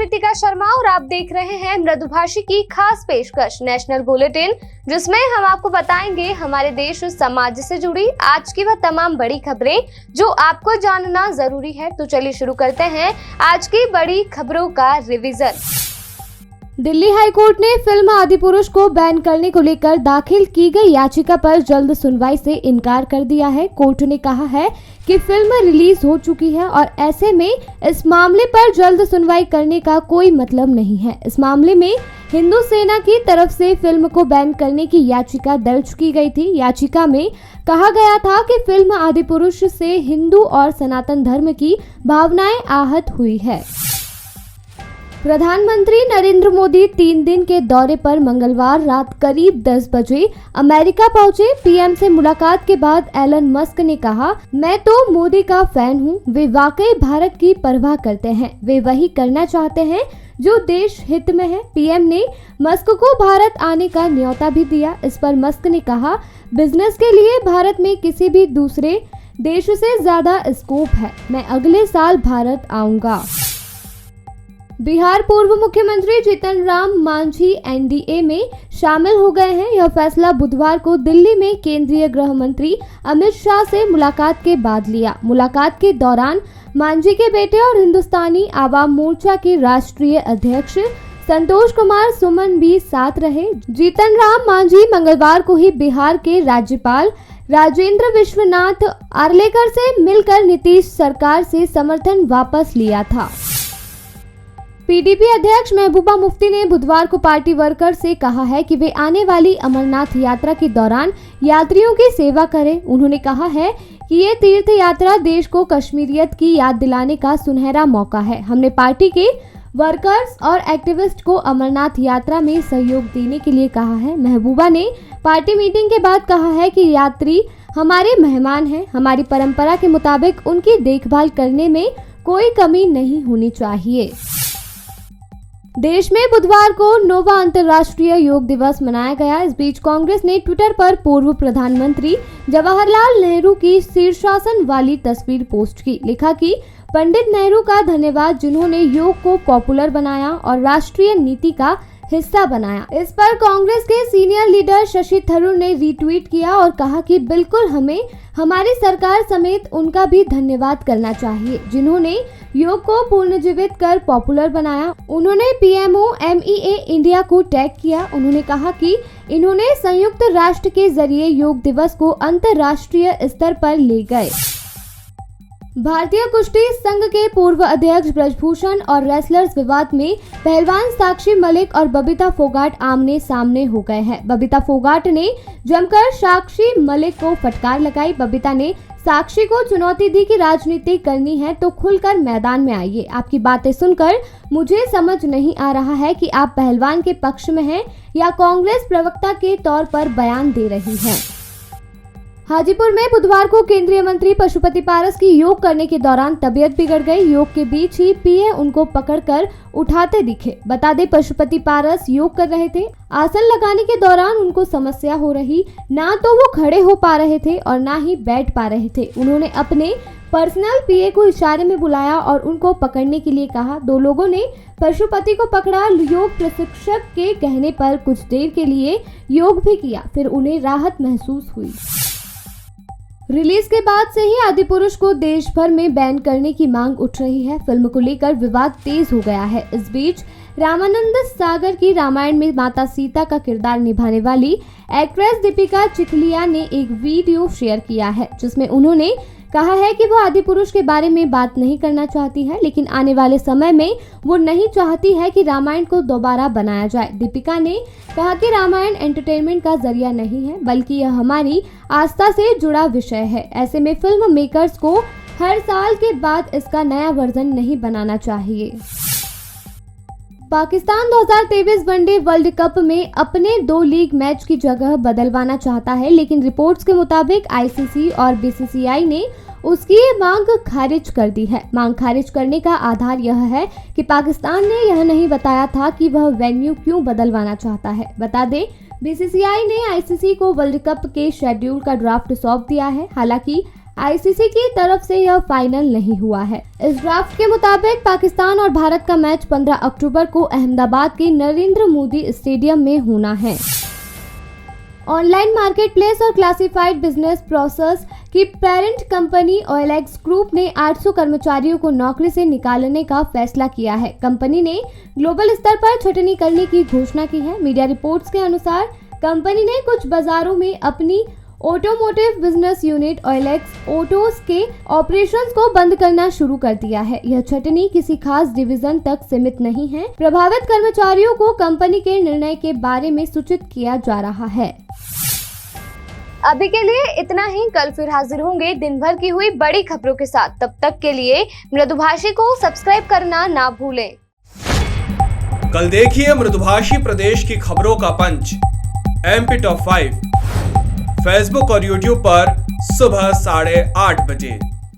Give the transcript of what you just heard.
कृतिका शर्मा और आप देख रहे हैं मृदुभाषी की खास पेशकश नेशनल बुलेटिन, जिसमें हम आपको बताएंगे हमारे देश और समाज से जुड़ी आज की वह तमाम बड़ी खबरें जो आपको जानना जरूरी है। तो चलिए शुरू करते हैं आज की बड़ी खबरों का रिवीजन। दिल्ली हाई कोर्ट ने फिल्म आदिपुरुष को बैन करने को लेकर दाखिल की गई याचिका पर जल्द सुनवाई से इनकार कर दिया है। कोर्ट ने कहा है कि फिल्म रिलीज हो चुकी है और ऐसे में इस मामले पर जल्द सुनवाई करने का कोई मतलब नहीं है। इस मामले में हिंदू सेना की तरफ से फिल्म को बैन करने की याचिका दर्ज की गई थी। याचिका में कहा गया था कि फिल्म आदिपुरुष से हिंदू और सनातन धर्म की भावनाएं आहत हुई है। प्रधानमंत्री नरेंद्र मोदी 3 दिन के दौरे पर मंगलवार रात करीब 10 बजे अमेरिका पहुंचे। पीएम से मुलाकात के बाद एलन मस्क ने कहा, मैं तो मोदी का फैन हूं। वे वाकई भारत की परवाह करते हैं। वे वही करना चाहते हैं जो देश हित में है। पीएम ने मस्क को भारत आने का न्योता भी दिया। इस पर मस्क ने कहा, बिजनेस के लिए भारत में किसी भी दूसरे देश से ज्यादा स्कोप है। मैं अगले साल भारत आऊंगा। बिहार पूर्व मुख्यमंत्री जीतन राम मांझी एनडीए में शामिल हो गए हैं। यह फैसला बुधवार को दिल्ली में केंद्रीय गृह मंत्री अमित शाह से मुलाकात के बाद लिया। मुलाकात के दौरान मांझी के बेटे और हिंदुस्तानी आवाम मोर्चा के राष्ट्रीय अध्यक्ष संतोष कुमार सुमन भी साथ रहे। जीतन राम मांझी मंगलवार को ही बिहार के राज्यपाल राजेंद्र विश्वनाथ आर्लेकर से मिलकर नीतीश सरकार से समर्थन वापस लिया था। पीडीपी अध्यक्ष महबूबा मुफ्ती ने बुधवार को पार्टी वर्कर से कहा है कि वे आने वाली अमरनाथ यात्रा के दौरान यात्रियों की सेवा करें। उन्होंने कहा है कि ये तीर्थ यात्रा देश को कश्मीरियत की याद दिलाने का सुनहरा मौका है। हमने पार्टी के वर्कर्स और एक्टिविस्ट को अमरनाथ यात्रा में सहयोग देने के लिए कहा है। महबूबा ने पार्टी मीटिंग के बाद कहा है कि यात्री हमारे मेहमान हैं। हमारी परंपरा के मुताबिक उनकी देखभाल करने में कोई कमी नहीं होनी चाहिए। देश में बुधवार को 9वां अंतर्राष्ट्रीय योग दिवस मनाया गया। इस बीच कांग्रेस ने ट्विटर पर पूर्व प्रधानमंत्री जवाहरलाल नेहरू की शीर्षासन वाली तस्वीर पोस्ट की। लिखा कि पंडित नेहरू का धन्यवाद जिन्होंने योग को पॉपुलर बनाया और राष्ट्रीय नीति का हिस्सा बनाया। इस पर कांग्रेस के सीनियर लीडर शशि थरूर ने रीट्वीट किया और कहा कि बिल्कुल हमें हमारी सरकार समेत उनका भी धन्यवाद करना चाहिए जिन्होंने योग को पुनर्जीवित कर पॉपुलर बनाया। उन्होंने पीएमओ MEA इंडिया को टैग किया। उन्होंने कहा कि इन्होंने संयुक्त राष्ट्र के जरिए योग दिवस को अंतर्राष्ट्रीय स्तर पर ले गए। भारतीय कुश्ती संघ के पूर्व अध्यक्ष ब्रजभूषण और रेसलर्स विवाद में पहलवान साक्षी मलिक और बबीता फोगाट आमने सामने हो गए हैं। बबीता फोगाट ने जमकर साक्षी मलिक को फटकार लगाई। बबीता ने साक्षी को चुनौती दी कि राजनीति करनी है तो खुलकर मैदान में आइए। आपकी बातें सुनकर मुझे समझ नहीं आ रहा है कि आप पहलवान के पक्ष में हैं या कांग्रेस प्रवक्ता के तौर पर बयान दे रही हैं। हाजीपुर में बुधवार को केंद्रीय मंत्री पशुपति पारस की योग करने के दौरान तबीयत बिगड़ गई। योग के बीच ही पीए उनको पकड़कर उठाते दिखे। बता दें, पशुपति पारस योग कर रहे थे। आसन लगाने के दौरान उनको समस्या हो रही, ना तो वो खड़े हो पा रहे थे और ना ही बैठ पा रहे थे। उन्होंने अपने पर्सनल पीए को इशारे में बुलाया और उनको पकड़ने के लिए कहा। 2 लोगों ने पशुपति को पकड़ा। योग प्रशिक्षक के कहने पर कुछ देर के लिए योग भी किया, फिर उन्हें राहत महसूस हुई। रिलीज के बाद से ही आदिपुरुष को देश भर में बैन करने की मांग उठ रही है। फिल्म को लेकर विवाद तेज हो गया है। इस बीच रामानंद सागर की रामायण में माता सीता का किरदार निभाने वाली एक्ट्रेस दीपिका चिखलिया ने एक वीडियो शेयर किया है जिसमें उन्होंने कहा है कि वो आदिपुरुष के बारे में बात नहीं करना चाहती है, लेकिन आने वाले समय में वो नहीं चाहती है कि रामायण को दोबारा बनाया जाए। दीपिका ने कहा कि रामायण एंटरटेनमेंट का जरिया नहीं है, बल्कि यह हमारी आस्था से जुड़ा विषय है। ऐसे में फिल्म मेकर्स को हर साल के बाद इसका नया वर्जन नहीं बनाना चाहिए। पाकिस्तान 2023 वनडे वर्ल्ड कप में अपने 2 लीग मैच की जगह बदलवाना चाहता है, लेकिन रिपोर्ट्स के मुताबिक आईसीसी और बीसीसीआई ने उसकी ये मांग खारिज कर दी है। मांग खारिज करने का आधार यह है कि पाकिस्तान ने यह नहीं बताया था कि वह वेन्यू क्यों बदलवाना चाहता है। बता दें, बीसीसीआई ने आईसीसी को वर्ल्ड कप के शेड्यूल का ड्राफ्ट सौंप दिया है। हालांकि आईसीसी की तरफ से यह फाइनल नहीं हुआ है। इस ड्राफ्ट के मुताबिक पाकिस्तान और भारत का मैच 15 अक्टूबर को अहमदाबाद के नरेंद्र मोदी स्टेडियम में होना है। ऑनलाइन मार्केट प्लेस और क्लासिफाइड बिजनेस प्रोसेस की पेरेंट कंपनी OLX ग्रुप ने 800 कर्मचारियों को नौकरी से निकालने का फैसला किया है। कंपनी ने ग्लोबल स्तर पर छटनी करने की घोषणा की है। मीडिया रिपोर्ट्स के अनुसार कंपनी ने कुछ बाजारों में अपनी automotive business unit OLX autos के ऑपरेशंस को बंद करना शुरू कर दिया है। यह छटनी किसी खास डिवीजन तक सीमित नहीं है। प्रभावित कर्मचारियों को कंपनी के निर्णय के बारे में सूचित किया जा रहा है। अभी के लिए इतना ही। कल फिर हाजिर होंगे दिन भर की हुई बड़ी खबरों के साथ। तब तक के लिए मृदुभाषी को सब्सक्राइब करना ना भूलें। कल देखिए मृदुभाषी प्रदेश की खबरों का पंच MP Top 5 फेसबुक और YouTube पर सुबह 8:30 बजे।